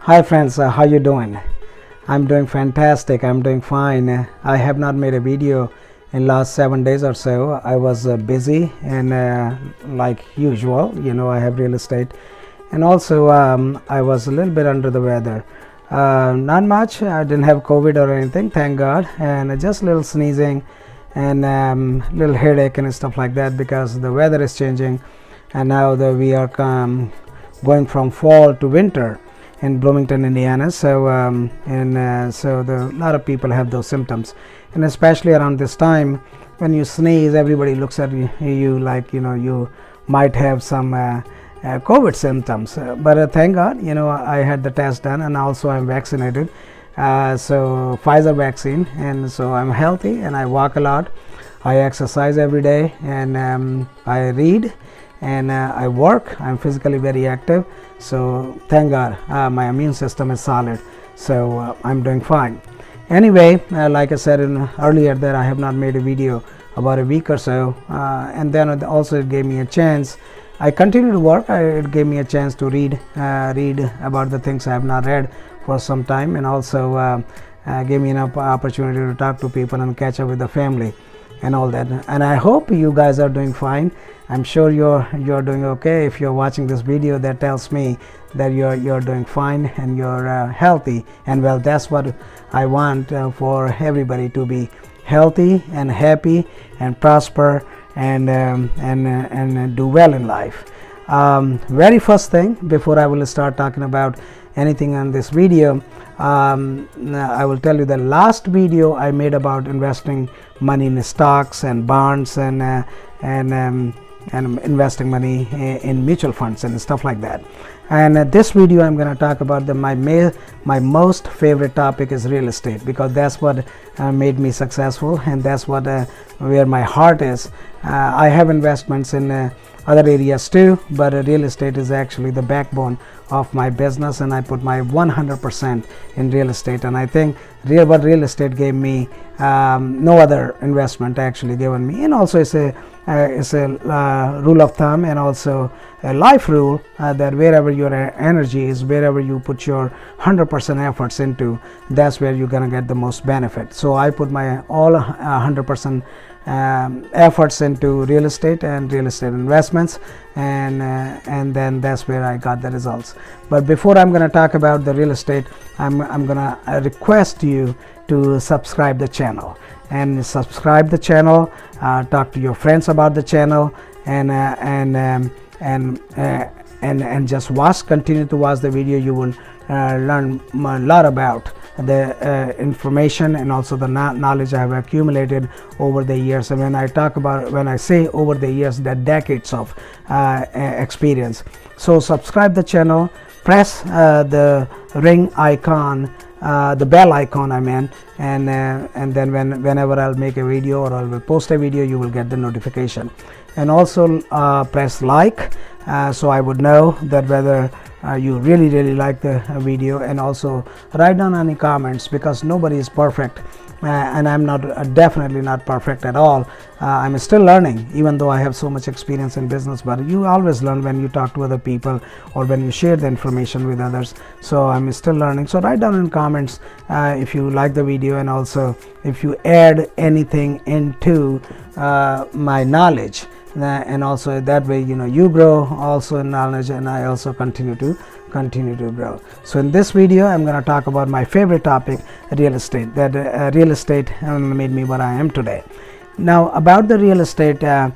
Hi friends, how you doing? I'm doing fantastic. I'm doing fine. I have not made a video in last 7 days or so. I was busy and like usual, I have real estate, and also I was a little bit under the weather. Not much. I didn't have COVID or anything, thank God, and just a little sneezing and little headache and stuff like that because the weather is changing, and now that we are going from fall to winter in Bloomington, Indiana. So a lot of people have those symptoms, and especially around this time when you sneeze, everybody looks at you like you might have some COVID symptoms. But thank God, I had the test done, and also I'm vaccinated. So Pfizer vaccine, and so I'm healthy, and I walk a lot. I exercise every day, and I read, and I work. I'm physically very active, so thank God my immune system is solid, so I'm doing fine. Anyway, like I said earlier, that I have not made a video about a week or so, and then also it gave me a chance. I continue to work. It gave me a chance to read about the things I have not read for some time, and also gave me an opportunity to talk to people and catch up with the family and all that. And I hope you guys are doing fine. I'm sure you're doing okay. If you're watching this video, that tells me that you're doing fine and you're healthy and well. That's what I want for everybody, to be healthy and happy and prosper and do well in life. Very first thing, before I will start talking about anything on this video, I will tell you the last video I made about investing money in stocks and bonds and investing money in mutual funds and stuff like that. And this video I'm going to talk about my most favorite topic is real estate, because that's what made me successful, and that's what where my heart is. I have investments in other areas too, but real estate is actually the backbone of my business, and I put my 100% in real estate. And I think what real estate gave me, no other investment actually given me. And also it's a rule of thumb, and also a life rule, that wherever your energy is, wherever you put your 100% efforts into, that's where you're gonna get the most benefit. So I put my all 100% efforts into real estate and real estate investments, and then that's where I got the results. But before I'm going to talk about the real estate, I'm going to request you to subscribe the channel, and subscribe the channel, talk to your friends about the channel, and just continue to watch the video. You will learn a lot about the information and also the knowledge I have accumulated over the years. And when I say over the years, that decades of experience. So subscribe the channel, press the ring icon, the bell icon I mean, and then whenever I'll make a video or I will post a video, you will get the notification. And also press like, so I would know that whether you really like the video. And also write down any comments, because nobody is perfect, and I'm not definitely not perfect at all. I'm still learning, even though I have so much experience in business. But you always learn when you talk to other people or when you share the information with others. So I'm still learning. So write down in comments if you like the video, and also if you add anything into my knowledge. And also that way you grow also in knowledge, and I also continue to grow. So in this video I'm going to talk about my favorite topic, real estate. That real estate made me what I am today. Now about the real estate, there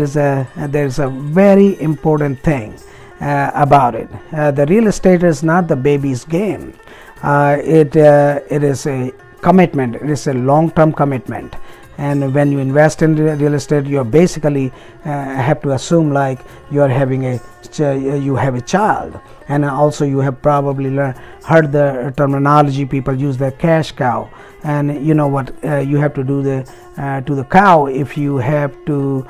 is a very important thing about it. The real estate is not the baby's game. It is a commitment. It is a long-term commitment. And when you invest in real estate, you basically have to assume like you are having you have a child. And also you have probably heard the terminology people use, the cash cow. And you know what you have to do to the cow. If you have to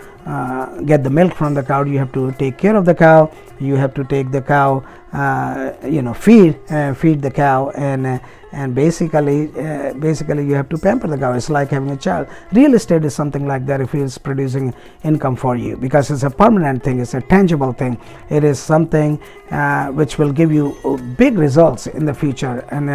get the milk from the cow, you have to take care of the cow. You have to take the cow, feed the cow, and basically you have to pamper the cow. It's like having a child. Real estate is something like that. If it's producing income for you, because it's a permanent thing, it's a tangible thing. It is something which will give you big results in the future, and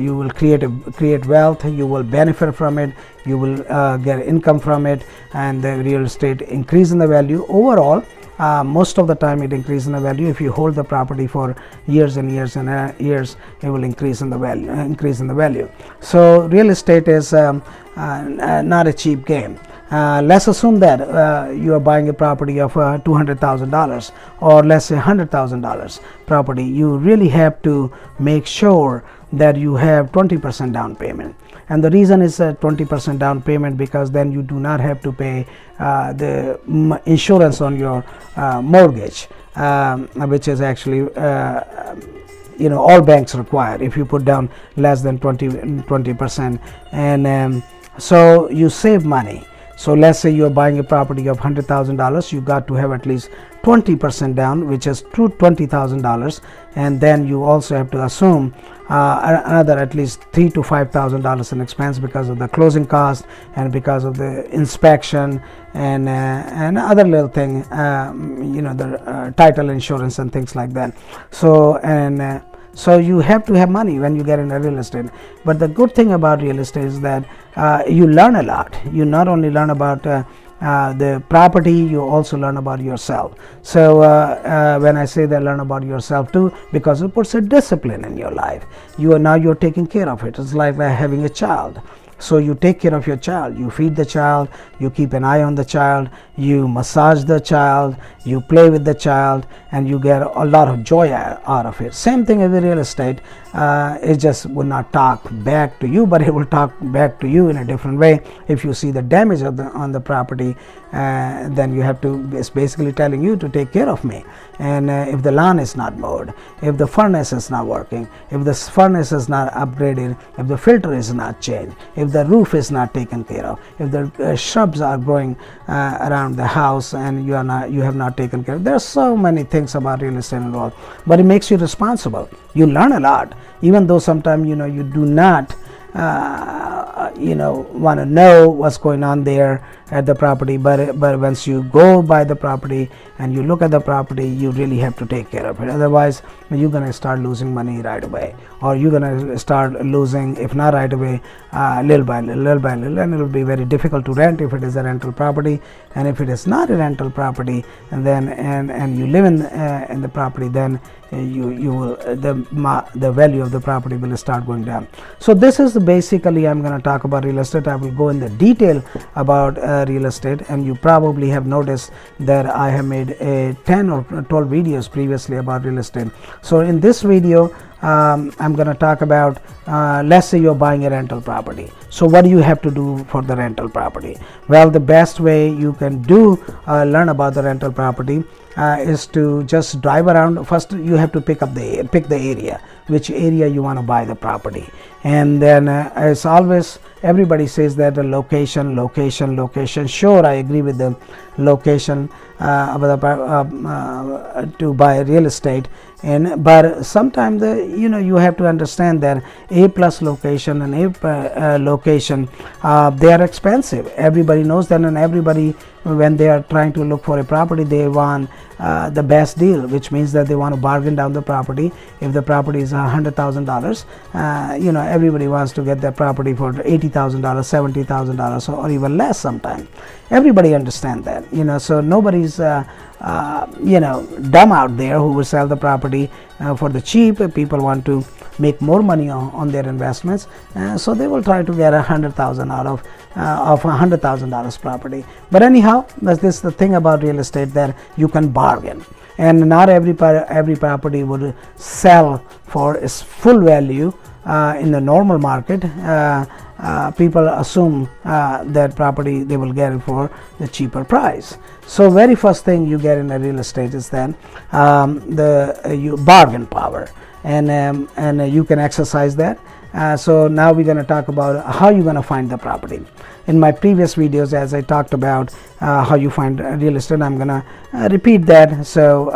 you will create wealth, you will benefit from it, you will get income from it, and the real estate increase in the value overall. Most of the time it increases in the value. If you hold the property for years and years and years, it will increase in the value. So real estate is not a cheap game. Let's assume that you are buying a property of $200,000, or let's say $100,000 property. You really have to make sure that you have 20% down payment. And the reason is 20% down payment because then you do not have to pay the insurance on your mortgage, which is actually all banks require if you put down less than 20%, and so you save money. So let's say you're buying a property of $100,000, you got to have at least 20% down, which is $20,000, and then you also have to assume another at least $3,000 to $5,000 in expense because of the closing cost and because of the inspection and other little thing, the title insurance and things like that. So you have to have money when you get into real estate. But the good thing about real estate is that you learn a lot. You not only learn about the property, you also learn about yourself. So when I say that, learn about yourself too, because it puts a discipline in your life. You're taking care of it. It's like having a child. So you take care of your child, you feed the child, you keep an eye on the child, you massage the child, you play with the child, and you get a lot of joy out of it. Same thing with real estate. It just will not talk back to you, but it will talk back to you in a different way. If you see the damage on the property, then you have to, it's basically telling you to take care of me. And if the lawn is not mowed, if the furnace is not working, if the furnace is not upgraded, if the filter is not changed, if the roof is not taken care of, if the shrubs are growing around the house and you have not taken care of. There are so many things about real estate involved, but it makes you responsible. You learn a lot, even though sometimes you do not want to know what's going on there at the property, but once you go by the property and you look at the property, you really have to take care of it. Otherwise you're going to start losing money right away, or you're going to start losing, if not right away, little by little, and it will be very difficult to rent if it is a rental property. And if it is not a rental property, and then and you live in the property, then you will the value of the property will start going down. So this is basically, I'm going to talk about real estate. I will go in the detail about real estate, and you probably have noticed that I have made 10 or 12 videos previously about real estate. So in this video I'm going to talk about, let's say you're buying a rental property. So what do you have to do for the rental property? Well, the best way you can learn about the rental property is to just drive around. First you have to pick the area, which area you want to buy the property, and then as always everybody says that the location. Sure, I agree with the location to buy real estate, but sometimes you have to understand that A plus location and A location, they are expensive. Everybody knows that, and everybody, when they are trying to look for a property, they want the best deal, which means that they want to bargain down the property. If the property is $100,000, everybody wants to get that property for $80,000, $70,000, or even less sometimes. Everybody understands that, so nobody's dumb out there who will sell the property for the cheap. People want to make more money on their investments, so they will try to get $100,000 out of $100,000 property. But anyhow, that's the thing about real estate, that you can bargain, and not every property would sell for its full value in the normal market. People assume that property they will get it for the cheaper price. So very first thing you get in a real estate is then the bargain power, and you can exercise that. So now we're going to talk about how you're going to find the property. In my previous videos, as I talked about how you find real estate, I'm going to repeat that, so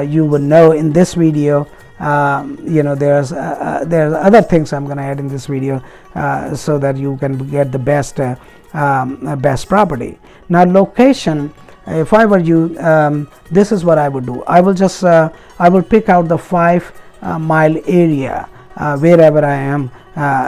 you would know in this video. There's other things I'm going to add in this video so that you can get the best property. Now location if I were you, this is what I would do. I will just I will pick out the 5-mile area wherever I am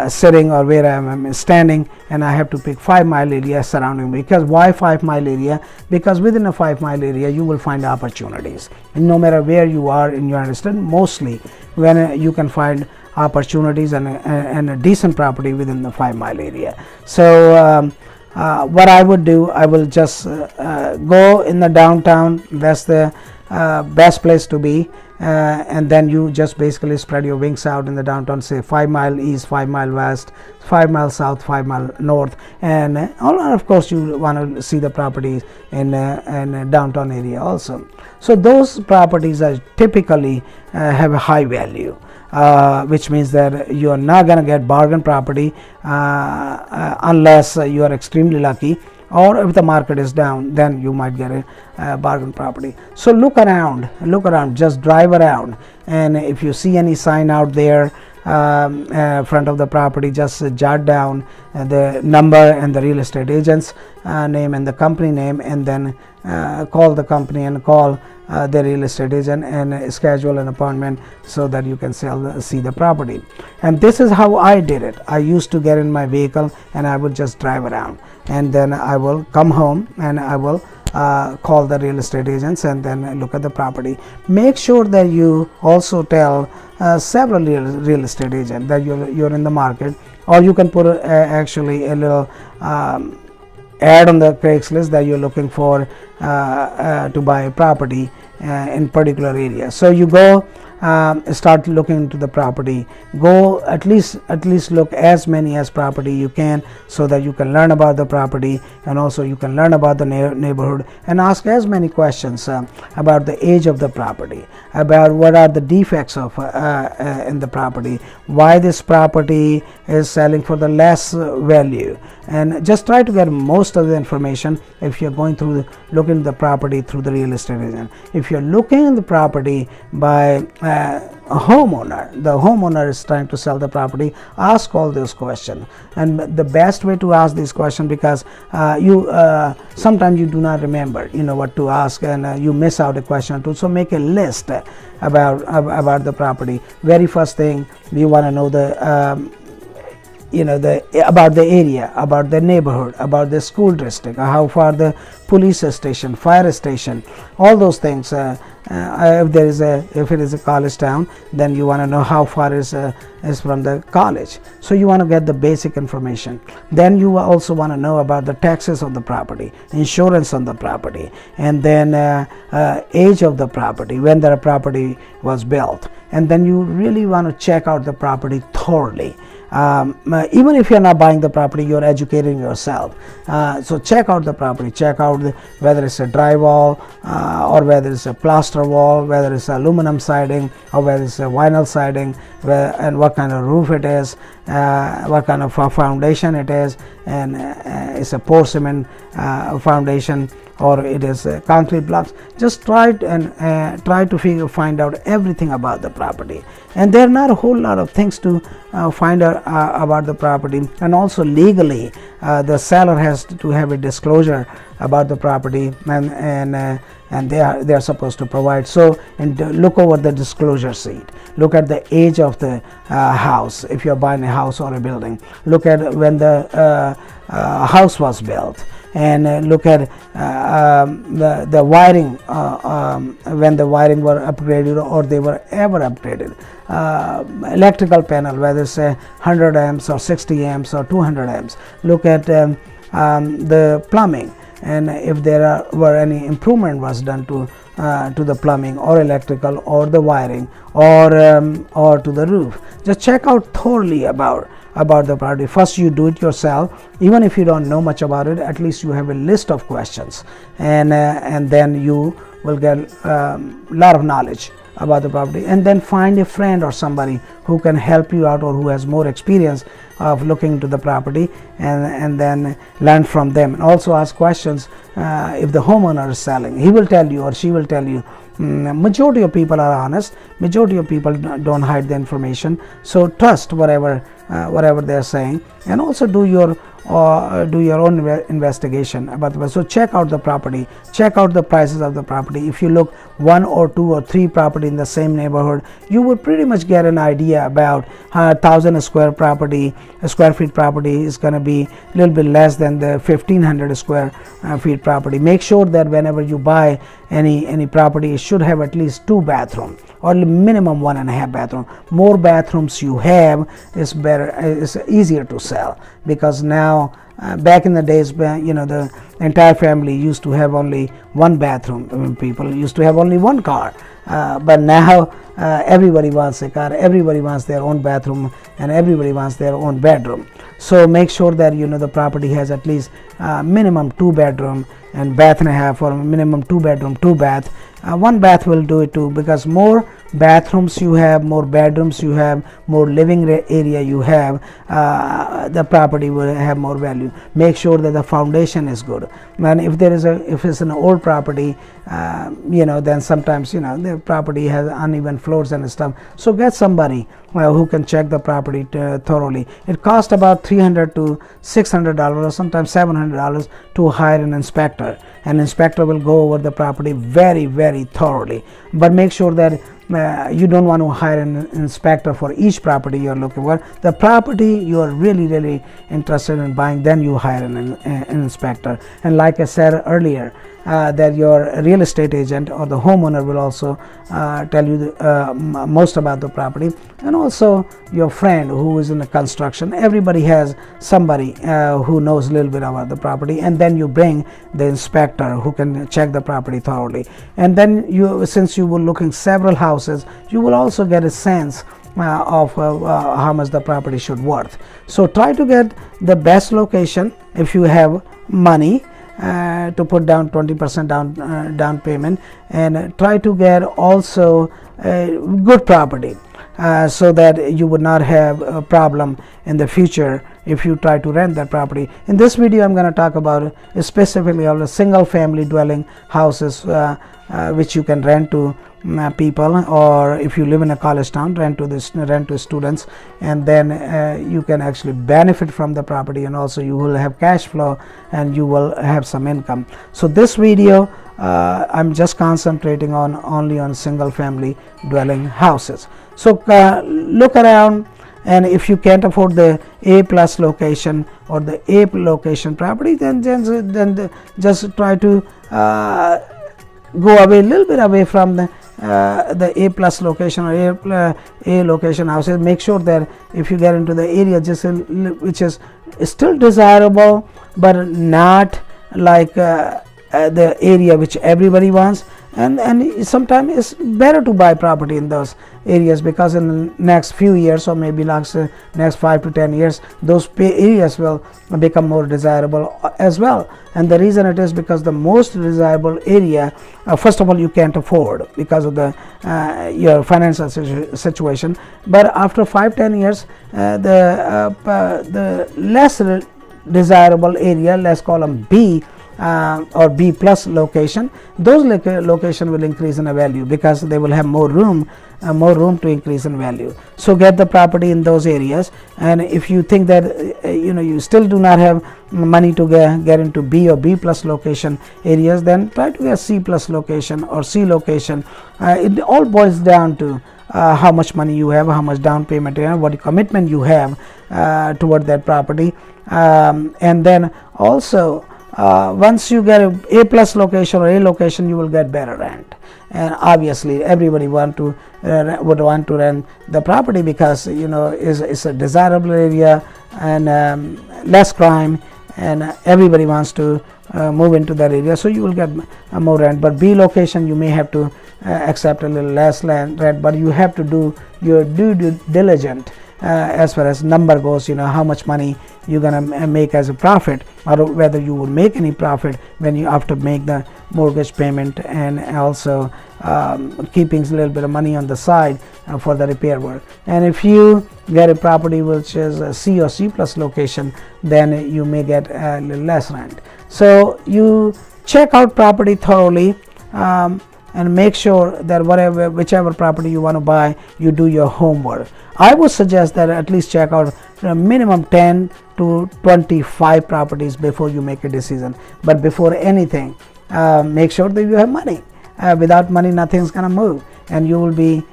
sitting or where I am standing, and I have to pick 5-mile area surrounding me. Because why 5-mile area? Because within a 5-mile area you will find opportunities, and no matter where you are in United States, mostly when you can find opportunities and a decent property within the 5-mile area. So what I would do, I will just go in the downtown. That's the best place to be, and then you just basically spread your wings out in the downtown, say 5-mile east, 5-mile west, 5-mile south, 5-mile north, and of course you want to see the properties in downtown area also. So those properties are typically have a high value, which means that you are not going to get bargain property unless you are extremely lucky, or if the market is down, then you might get a bargain property. So look around, just drive around, and if you see any sign out there front of the property, just jot down the number and the real estate agent's name and the company name, and then call the company and call the real estate agent and schedule an appointment so that you can see the property. And this is how I did it. I used to get in my vehicle and I would just drive around, and then I will come home and I will call the real estate agents and then look at the property. Make sure that you also tell several real estate agents that you're in the market, or you can put actually a little ad on the Craigslist that you're looking for to buy a property in particular area. So you go start looking into the property. Go at least look as many as property you can, so that you can learn about the property, and also you can learn about the neighborhood, and ask as many questions about the age of the property, about what are the defects of in the property, why this property is selling for the less value, and just try to get most of the information if you're going through looking at the property through the real estate agent. If you're looking at the property by a homeowner, the homeowner is trying to sell the property, ask all those questions. And the best way to ask these questions, because you sometimes you do not remember what to ask, and you miss out a question or two. So make a list about the property. Very first thing, you want to know about the area, about the neighborhood, about the school district, how far the police station, fire station, all those things. If it is a college town, then you want to know how far is from the college. So you want to get the basic information. Then you also want to know about the taxes on the property, insurance on the property, and then age of the property, when the property was built. And then you really want to check out the property thoroughly. Even if you're not buying the property, you're educating yourself. So check out the property, check out whether it's a drywall or whether it's a plaster wall, whether it's aluminum siding or whether it's a vinyl siding, and what kind of roof it is, what kind of foundation it is, and it's a pour cement foundation or it is concrete blocks. Just try to find out everything about the property. And there are not a whole lot of things to find out about the property. And also legally, the seller has to have a disclosure about the property, and they are supposed to provide. So, and look over the disclosure sheet. Look at the age of the house if you're buying a house or a building. Look at when the house was built, and look at the wiring, when the wiring were upgraded or they were ever upgraded. Electrical panel, whether it's 100 amps or 60 amps or 200 amps. Look at the plumbing, and if there were any improvement was done to the plumbing or electrical or the wiring or to the roof. Just check out thoroughly about the property. First you do it yourself. Even if you don't know much about it, at least you have a list of questions, and then you will get a lot of knowledge about the property. And then find a friend or somebody who can help you out or who has more experience of looking into the property, and then learn from them. And also ask questions. If the homeowner is selling, he will tell you or she will tell you. Majority of people are honest. Majority of people don't hide the information. So trust whatever they're saying, and also do your or do your own investigation about the. So check out the property, check out the prices of the property. If you look 1 or 2 or 3 property in the same neighborhood, you will pretty much get an idea about 1,000 square feet property is going to be a little bit less than the 1,500 square feet property. Make sure that whenever you buy any property, it should have at least 2 bathrooms or minimum 1.5 bathroom. More bathrooms you have is better, is easier to sell, because now back in the days, the entire family used to have only 1 bathroom. I mean, people used to have only 1 car, but now everybody wants a car, everybody wants their own bathroom, and everybody wants their own bedroom. So make sure that the property has at least minimum 2 bedroom and bath and a half, or minimum 2 bedroom 2 bath. 1 bath will do it too, because more bathrooms you have, more bedrooms you have, more living area you have, the property will have more value. Make sure that the foundation is good. And if it's an old property, then sometimes the property has uneven floors and stuff. So get somebody who can check the property thoroughly. It costs about $300 to $600 or sometimes $700 to hire an inspector. An inspector will go over the property very, very thoroughly. But make sure that you don't want to hire an inspector for each property you're looking for. The property you are really, really interested in buying, then you hire an inspector. And like I said earlier, that your real estate agent or the homeowner will also tell you most about the property, and also your friend who is in the construction. Everybody has somebody who knows a little bit about the property, and then you bring the inspector who can check the property thoroughly. And then since you were looking several houses, you will also get a sense of how much the property should worth. So try to get the best location if you have money to put down 20% down payment, and try to get also a good property so that you would not have a problem in the future if you try to rent that property. In this video I'm going to talk about specifically all the single family dwelling houses which you can rent to people, or if you live in a college town, rent to students, and then you can actually benefit from the property, and also you will have cash flow and you will have some income. So this video I'm just concentrating only on single family dwelling houses. So look around, and if you can't afford the A+ location or the A location property, then just try to go away a little bit away from the A+ location or A location houses. Make sure that if you get into the area which is still desirable but not like the area which everybody wants, and sometimes it's better to buy property in those areas, because in the next few years, or maybe next 5 to 10 years, those areas will become more desirable as well. And the reason it is because the most desirable area, first of all, you can't afford because of the your financial situation, but after 5-10 years, the less desirable area, let's call them B or B+ location, those location will increase in value because they will have more room to increase in value. So get the property in those areas, and if you think that you still do not have money to get into B or B+ location areas, then try to get C+ location or C location. It all boils down to how much money you have, how much down payment you have, what commitment you have toward that property, and then also once you get a A+ location or A location, you will get better rent. And obviously everybody would want to rent the property because it's a desirable area and less crime, and everybody wants to move into that area, so you will get more rent. But B location, you may have to accept a little less rent, but you have to do your due diligence as far as number goes, how much money you're gonna make as a profit, or whether you will make any profit when you have to make the mortgage payment, and also keeping a little bit of money on the side for the repair work. And if you get a property which is a C or C+ location, then you may get a little less rent. So you check out property thoroughly, and make sure that whichever property you want to buy, you do your homework. I would suggest that at least check out minimum 10 to 25 properties before you make a decision. But before anything, make sure that you have money. Without money, nothing's gonna move, and you will be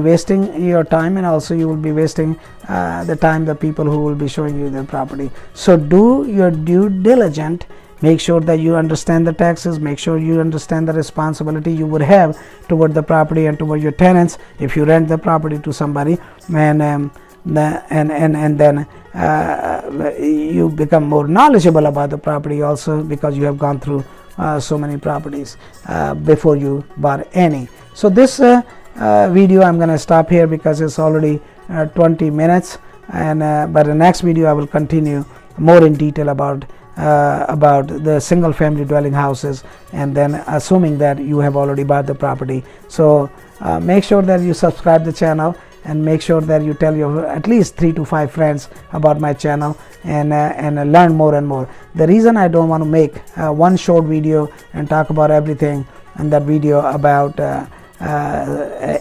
wasting your time, and also you will be wasting the time the people who will be showing you their property. So do your due diligence. Make sure that you understand the taxes. Make sure you understand the responsibility you would have toward the property and toward your tenants if you rent the property to somebody, and then you become more knowledgeable about the property also, because you have gone through so many properties before you bought any. So this video I'm going to stop here because it's already 20 minutes, and but the next video I will continue more in detail about the single family dwelling houses, and then assuming that you have already bought the property. So make sure that you subscribe the channel, and make sure that you tell your at least 3 to 5 friends about my channel, and learn more and more. The reason I don't want to make one short video and talk about everything in that video about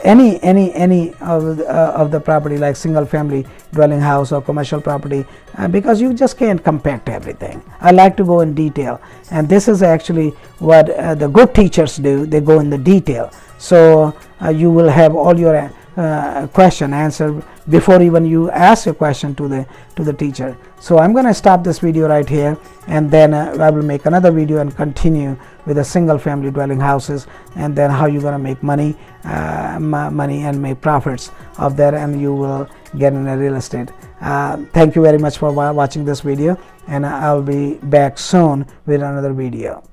any of the property, like single family dwelling house or commercial property, because you just can't compact everything. I like to go in detail, and this is actually what the good teachers do. They go in the detail, so you will have all your question answered before even you ask a question to the teacher. So I'm going to stop this video right here, and then I will make another video and continue with the single family dwelling houses, and then how you're going to make money and make profits of that, and you will get in a real estate. Thank you very much for watching this video, and I'll be back soon with another video.